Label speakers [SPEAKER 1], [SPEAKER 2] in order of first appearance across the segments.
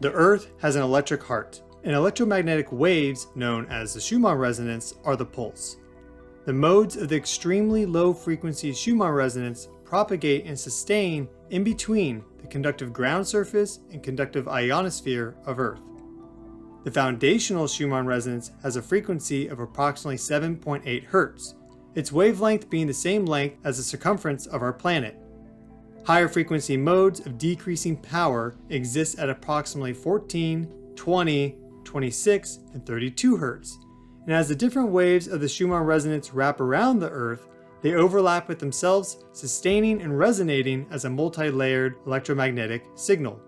[SPEAKER 1] The Earth has an electric heart, and electromagnetic waves, known as the Schumann resonance, are the pulse. The modes of the extremely low frequency Schumann resonance propagate and sustain in between the conductive ground surface and conductive ionosphere of Earth. The foundational Schumann resonance has a frequency of approximately 7.8 Hz, its wavelength being the same length as the circumference of our planet. Higher frequency modes of decreasing power exist at approximately 14, 20, 26, and 32 Hz, and as the different waves of the Schumann resonance wrap around the Earth, they overlap with themselves, sustaining and resonating as a multi-layered electromagnetic signal.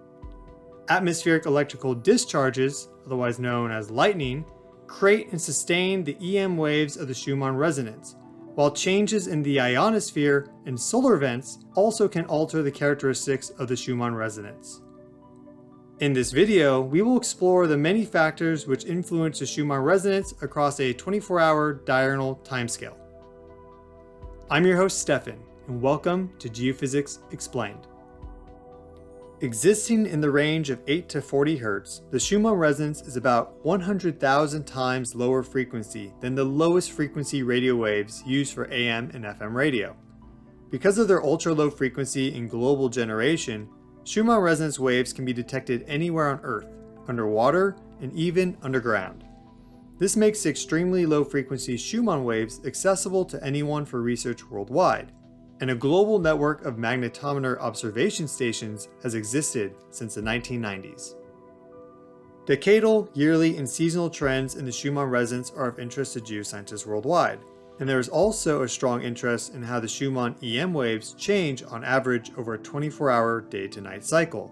[SPEAKER 1] Atmospheric electrical discharges, otherwise known as lightning, create and sustain the EM waves of the Schumann resonance, while changes in the ionosphere and solar vents also can alter the characteristics of the Schumann resonance. In this video, we will explore the many factors which influence the Schumann resonance across a 24-hour diurnal timescale. I'm your host Stefan, and welcome to Geophysics Explained. Existing in the range of 8 to 40 Hz, the Schumann resonance is about 100,000 times lower frequency than the lowest frequency radio waves used for AM and FM radio. Because of their ultra-low frequency and global generation, Schumann resonance waves can be detected anywhere on Earth, underwater, and even underground. This makes the extremely low frequency Schumann waves accessible to anyone for research worldwide, and a global network of magnetometer observation stations has existed since the 1990s. Decadal, yearly, and seasonal trends in the Schumann resonance are of interest to geoscientists worldwide, and there is also a strong interest in how the Schumann EM waves change on average over a 24-hour day-to-night cycle.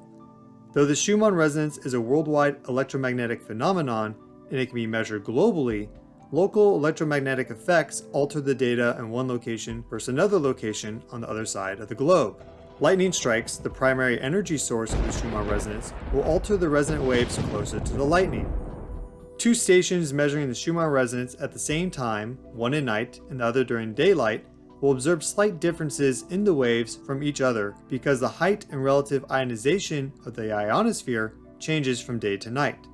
[SPEAKER 1] Though the Schumann resonance is a worldwide electromagnetic phenomenon and it can be measured globally, local electromagnetic effects alter the data in one location versus another location on the other side of the globe. Lightning strikes, the primary energy source of the Schumann resonance, will alter the resonant waves closer to the lightning. Two stations measuring the Schumann resonance at the same time, one at night and the other during daylight, will observe slight differences in the waves from each other because the height and relative ionization of the ionosphere changes from day to night.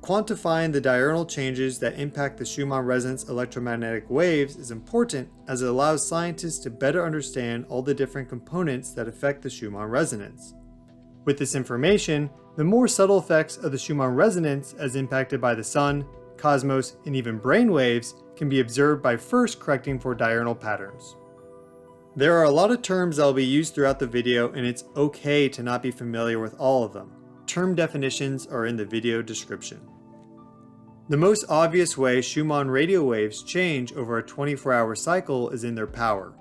[SPEAKER 1] Quantifying the diurnal changes that impact the Schumann resonance electromagnetic waves is important as it allows scientists to better understand all the different components that affect the Schumann resonance. With this information, the more subtle effects of the Schumann resonance as impacted by the sun, cosmos, and even brain waves can be observed by first correcting for diurnal patterns. There are a lot of terms that will be used throughout the video, and it's okay to not be familiar with all of them. Term definitions are in the video description. The most obvious way Schumann radio waves change over a 24-hour cycle is in their power.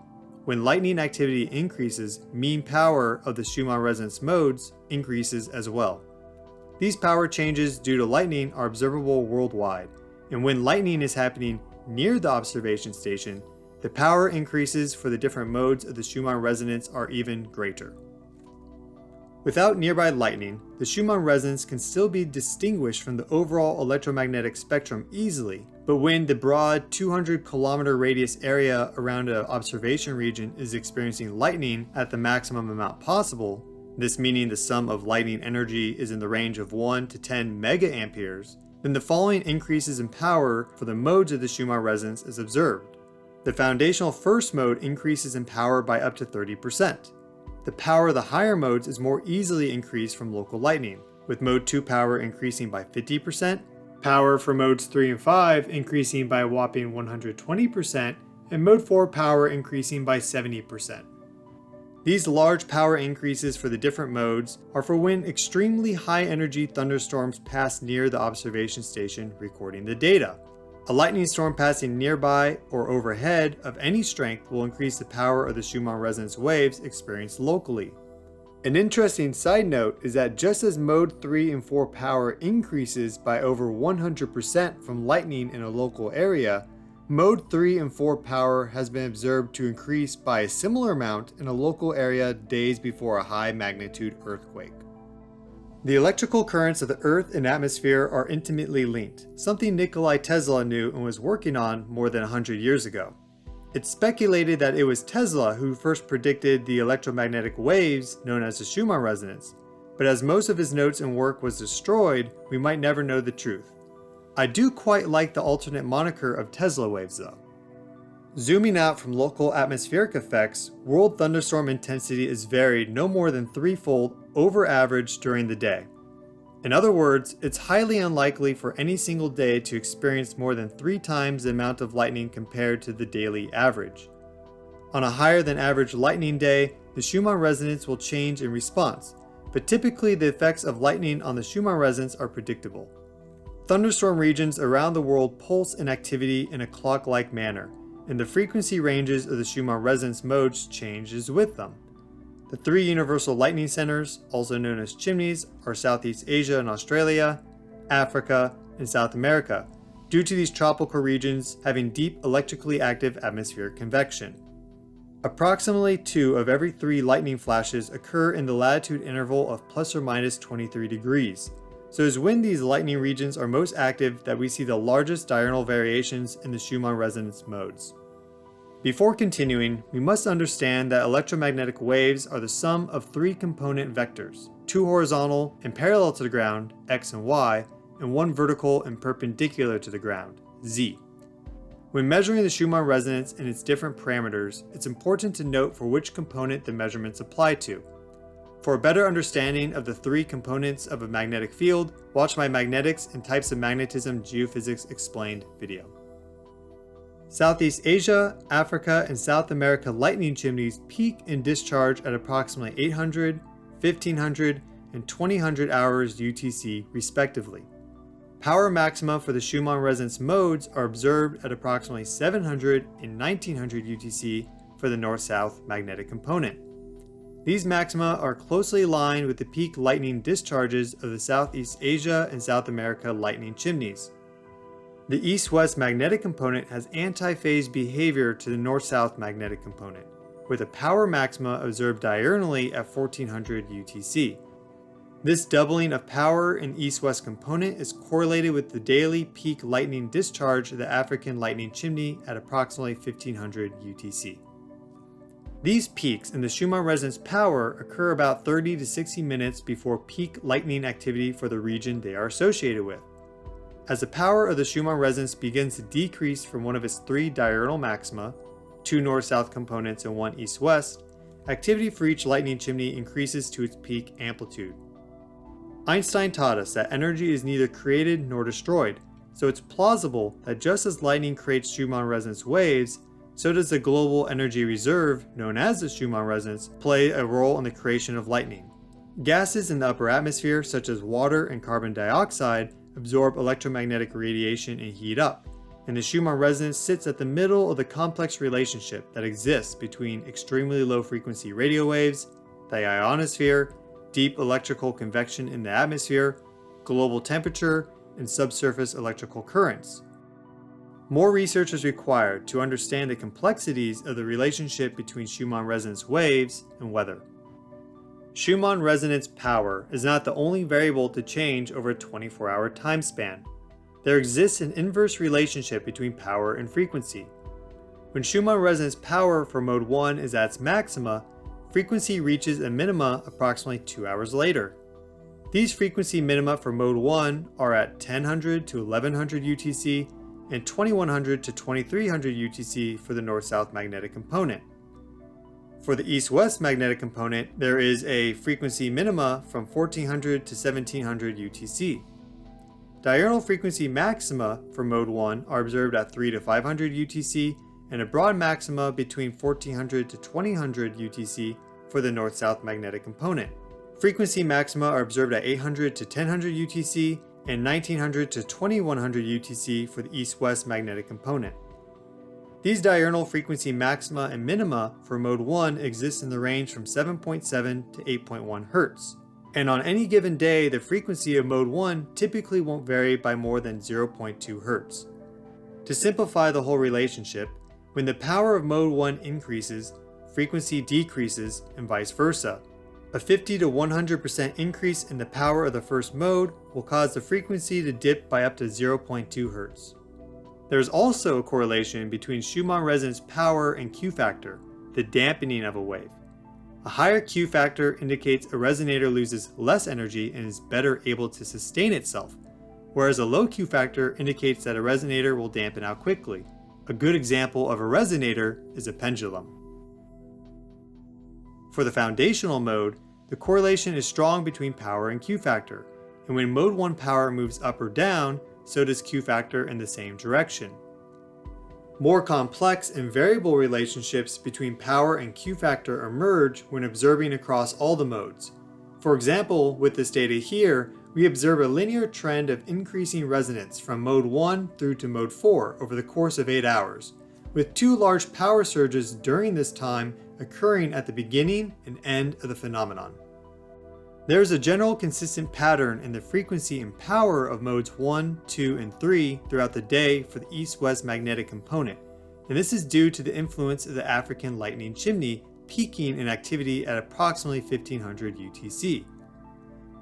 [SPEAKER 1] When lightning activity increases, mean power of the Schumann resonance modes increases as well. These power changes due to lightning are observable worldwide, and when lightning is happening near the observation station, the power increases for the different modes of the Schumann resonance are even greater. Without nearby lightning, the Schumann resonance can still be distinguished from the overall electromagnetic spectrum easily, but when the broad 200-kilometer radius area around an observation region is experiencing lightning at the maximum amount possible, this meaning the sum of lightning energy is in the range of 1 to 10 megaamperes, then the following increases in power for the modes of the Schumann resonance is observed. The foundational first mode increases in power by up to 30%. The power of the higher modes is more easily increased from local lightning, with mode 2 power increasing by 50%, power for modes 3 and 5 increasing by a whopping 120%, and mode 4 power increasing by 70%. These large power increases for the different modes are for when extremely high energy thunderstorms pass near the observation station recording the data. A lightning storm passing nearby or overhead of any strength will increase the power of the Schumann resonance waves experienced locally. An interesting side note is that just as mode 3 and 4 power increases by over 100% from lightning in a local area, mode 3 and 4 power has been observed to increase by a similar amount in a local area days before a high magnitude earthquake. The electrical currents of the Earth and atmosphere are intimately linked, something Nikola Tesla knew and was working on more than 100 years ago. It's speculated that it was Tesla who first predicted the electromagnetic waves known as the Schumann resonance, but as most of his notes and work was destroyed, we might never know the truth. I do quite like the alternate moniker of Tesla waves though. Zooming out from local atmospheric effects, world thunderstorm intensity is varied no more than threefold over average during the day. In other words, it's highly unlikely for any single day to experience more than 3 times the amount of lightning compared to the daily average. On a higher than average lightning day, the Schumann resonance will change in response, but typically the effects of lightning on the Schumann resonance are predictable. Thunderstorm regions around the world pulse in activity in a clock-like manner, and the frequency ranges of the Schumann resonance modes changes with them. The 3 universal lightning centers, also known as chimneys, are Southeast Asia and Australia, Africa, and South America, due to these tropical regions having deep electrically active atmospheric convection. Approximately 2 of every 3 lightning flashes occur in the latitude interval of plus or minus 23 degrees, so it's when these lightning regions are most active that we see the largest diurnal variations in the Schumann resonance modes. Before continuing, we must understand that electromagnetic waves are the sum of 3 component vectors, 2 horizontal and parallel to the ground, x and y, and 1 vertical and perpendicular to the ground, z. When measuring the Schumann resonance and its different parameters, it's important to note for which component the measurements apply to. For a better understanding of the 3 components of a magnetic field, watch my Magnetics and Types of Magnetism Geophysics Explained video. Southeast Asia, Africa, and South America lightning chimneys peak and discharge at approximately 800, 1500, and 2000 hours UTC respectively. Power maxima for the Schumann resonance modes are observed at approximately 700 and 1900 UTC for the north-south magnetic component. These maxima are closely aligned with the peak lightning discharges of the Southeast Asia and South America lightning chimneys. The east-west magnetic component has anti-phase behavior to the north-south magnetic component, with a power maxima observed diurnally at 1400 UTC. This doubling of power in east-west component is correlated with the daily peak lightning discharge of the African lightning chimney at approximately 1500 UTC. These peaks in the Schumann resonance power occur about 30 to 60 minutes before peak lightning activity for the region they are associated with. As the power of the Schumann resonance begins to decrease from one of its 3 diurnal maxima, 2 north-south components and 1 east-west, activity for each lightning chimney increases to its peak amplitude. Einstein taught us that energy is neither created nor destroyed, so it's plausible that just as lightning creates Schumann resonance waves, so does the global energy reserve, known as the Schumann resonance, play a role in the creation of lightning. Gases in the upper atmosphere, such as water and carbon dioxide, absorb electromagnetic radiation and heat up, and the Schumann resonance sits at the middle of the complex relationship that exists between extremely low frequency radio waves, the ionosphere, deep electrical convection in the atmosphere, global temperature, and subsurface electrical currents. More research is required to understand the complexities of the relationship between Schumann resonance waves and weather. Schumann resonance power is not the only variable to change over a 24-hour time span. There exists an inverse relationship between power and frequency. When Schumann resonance power for mode 1 is at its maxima, frequency reaches a minima approximately 2 hours later. These frequency minima for mode 1 are at 1000 to 1100 UTC and 2100 to 2300 UTC for the north-south magnetic component. For the east-west magnetic component, there is a frequency minima from 1400 to 1700 UTC. Diurnal frequency maxima for mode 1 are observed at 3 to 500 UTC and a broad maxima between 1400 to 2000 UTC for the north-south magnetic component. Frequency maxima are observed at 800 to 1000 UTC and 1900 to 2100 UTC for the east-west magnetic component. These diurnal frequency maxima and minima for mode 1 exist in the range from 7.7 to 8.1 Hz. And on any given day, the frequency of mode 1 typically won't vary by more than 0.2 Hz. To simplify the whole relationship, when the power of mode 1 increases, frequency decreases and vice versa. A 50 to 100% increase in the power of the first mode will cause the frequency to dip by up to 0.2 Hz. There is also a correlation between Schumann resonance power and Q factor, the dampening of a wave. A higher Q factor indicates a resonator loses less energy and is better able to sustain itself, whereas a low Q factor indicates that a resonator will dampen out quickly. A good example of a resonator is a pendulum. For the foundational mode, the correlation is strong between power and Q factor, and when mode 1 power moves up or down, so does Q factor in the same direction. More complex and variable relationships between power and Q factor emerge when observing across all the modes. For example, with this data here, we observe a linear trend of increasing resonance from mode 1 through to mode 4 over the course of 8 hours, with 2 large power surges during this time occurring at the beginning and end of the phenomenon. There is a general consistent pattern in the frequency and power of modes 1, 2, and 3 throughout the day for the east-west magnetic component, and this is due to the influence of the African lightning chimney peaking in activity at approximately 1500 UTC.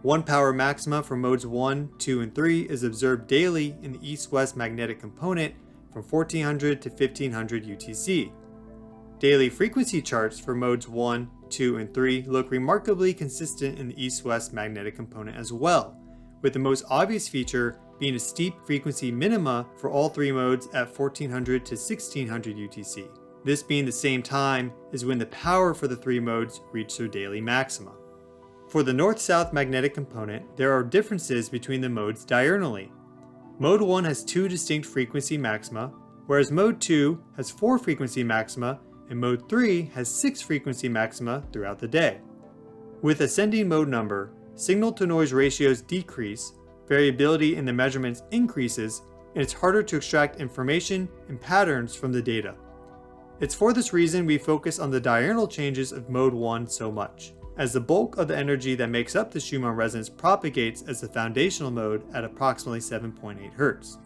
[SPEAKER 1] 1 power maxima for modes 1, 2, and 3 is observed daily in the east-west magnetic component from 1400 to 1500 UTC. Daily frequency charts for modes 1, 2, and 3 look remarkably consistent in the east-west magnetic component as well, with the most obvious feature being a steep frequency minima for all 3 modes at 1400 to 1600 UTC, this being the same time as when the power for the 3 modes reach their daily maxima. For the north-south magnetic component, there are differences between the modes diurnally. Mode 1 has 2 distinct frequency maxima, whereas Mode 2 has 4 frequency maxima, and Mode 3 has 6 frequency maxima throughout the day. With ascending mode number, signal-to-noise ratios decrease, variability in the measurements increases, and it's harder to extract information and patterns from the data. It's for this reason we focus on the diurnal changes of Mode 1 so much, as the bulk of the energy that makes up the Schumann resonance propagates as the foundational mode at approximately 7.8 Hz.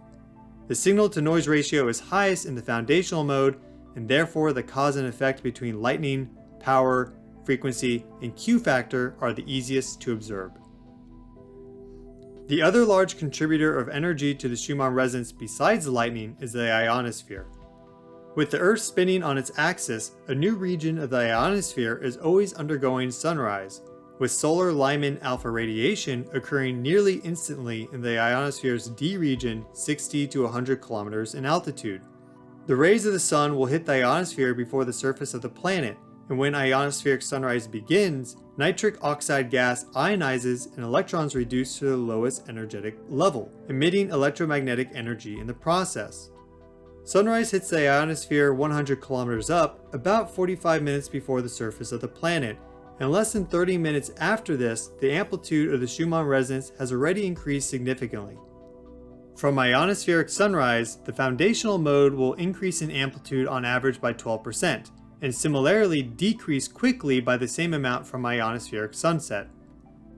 [SPEAKER 1] The signal-to-noise ratio is highest in the foundational mode, and therefore the cause and effect between lightning, power, frequency, and Q factor are the easiest to observe. The other large contributor of energy to the Schumann resonance besides lightning is the ionosphere. With the Earth spinning on its axis, a new region of the ionosphere is always undergoing sunrise, with solar Lyman alpha radiation occurring nearly instantly in the ionosphere's D region 60 to 100 kilometers in altitude. The rays of the sun will hit the ionosphere before the surface of the planet, and when ionospheric sunrise begins, nitric oxide gas ionizes and electrons reduce to the lowest energetic level, emitting electromagnetic energy in the process. Sunrise hits the ionosphere 100 kilometers up about 45 minutes before the surface of the planet, and less than 30 minutes after this, the amplitude of the Schumann resonance has already increased significantly. From ionospheric sunrise, the foundational mode will increase in amplitude on average by 12%, and similarly decrease quickly by the same amount from ionospheric sunset.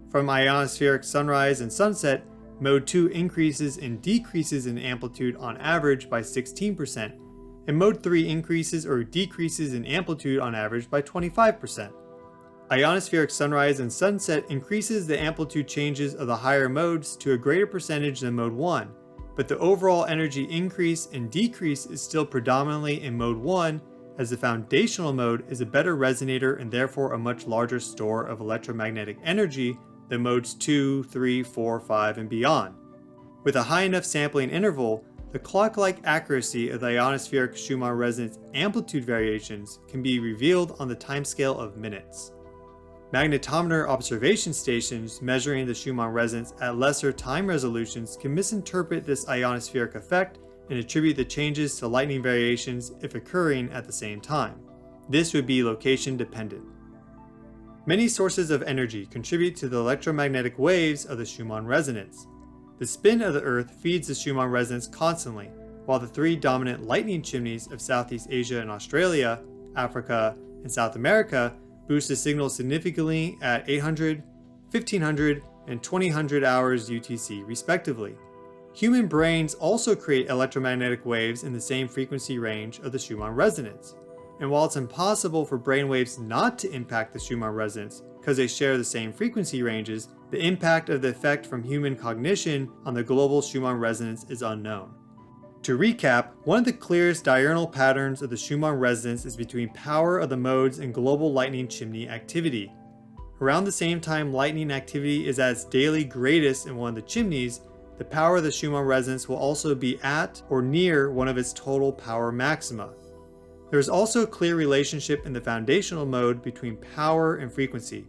[SPEAKER 1] From ionospheric sunrise and sunset, Mode 2 increases and decreases in amplitude on average by 16%, and Mode 3 increases or decreases in amplitude on average by 25%. Ionospheric sunrise and sunset increases the amplitude changes of the higher modes to a greater percentage than Mode 1, but the overall energy increase and decrease is still predominantly in Mode 1, as the foundational mode is a better resonator and therefore a much larger store of electromagnetic energy than modes 2, 3, 4, 5, and beyond. With a high enough sampling interval, the clock-like accuracy of the ionospheric Schumann resonance amplitude variations can be revealed on the timescale of minutes. Magnetometer observation stations measuring the Schumann resonance at lesser time resolutions can misinterpret this ionospheric effect and attribute the changes to lightning variations if occurring at the same time. This would be location dependent. Many sources of energy contribute to the electromagnetic waves of the Schumann resonance. The spin of the Earth feeds the Schumann resonance constantly, while the 3 dominant lightning chimneys of Southeast Asia and Australia, Africa, and South America boost the signal significantly at 800, 1500, and 2000 hours UTC respectively. Human brains also create electromagnetic waves in the same frequency range of the Schumann resonance. And while it's impossible for brainwaves not to impact the Schumann resonance because they share the same frequency ranges, the impact of the effect from human cognition on the global Schumann resonance is unknown. To recap, one of the clearest diurnal patterns of the Schumann resonance is between power of the modes and global lightning chimney activity. Around the same time lightning activity is at its daily greatest in one of the chimneys, the power of the Schumann resonance will also be at or near one of its total power maxima. There is also a clear relationship in the foundational mode between power and frequency.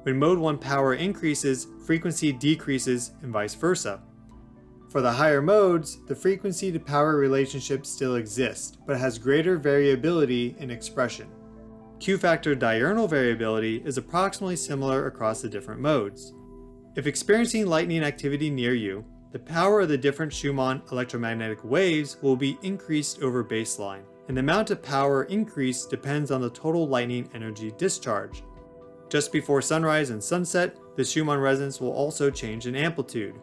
[SPEAKER 1] When mode 1 power increases, frequency decreases and vice versa. For the higher modes, the frequency to power relationship still exists, but has greater variability in expression. Q-factor diurnal variability is approximately similar across the different modes. If experiencing lightning activity near you, the power of the different Schumann electromagnetic waves will be increased over baseline, and the amount of power increase depends on the total lightning energy discharge. Just before sunrise and sunset, the Schumann resonance will also change in amplitude.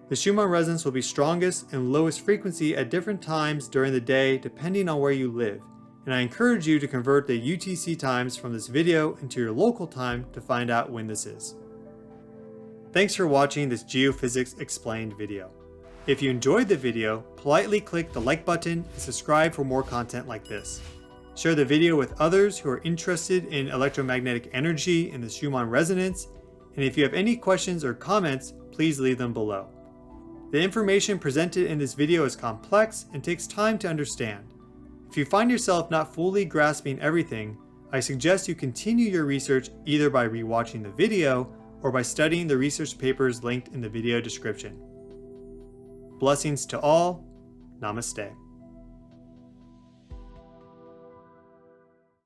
[SPEAKER 1] The Schumann resonance will be strongest and lowest frequency at different times during the day depending on where you live, and I encourage you to convert the UTC times from this video into your local time to find out when this is. Thanks for watching this Geophysics Explained video. If you enjoyed the video, politely click the like button and subscribe for more content like this. Share the video with others who are interested in electromagnetic energy and the Schumann resonance, and if you have any questions or comments, please leave them below. The information presented in this video is complex and takes time to understand. If you find yourself not fully grasping everything, I suggest you continue your research either by rewatching the video or by studying the research papers linked in the video description. Blessings to all. Namaste.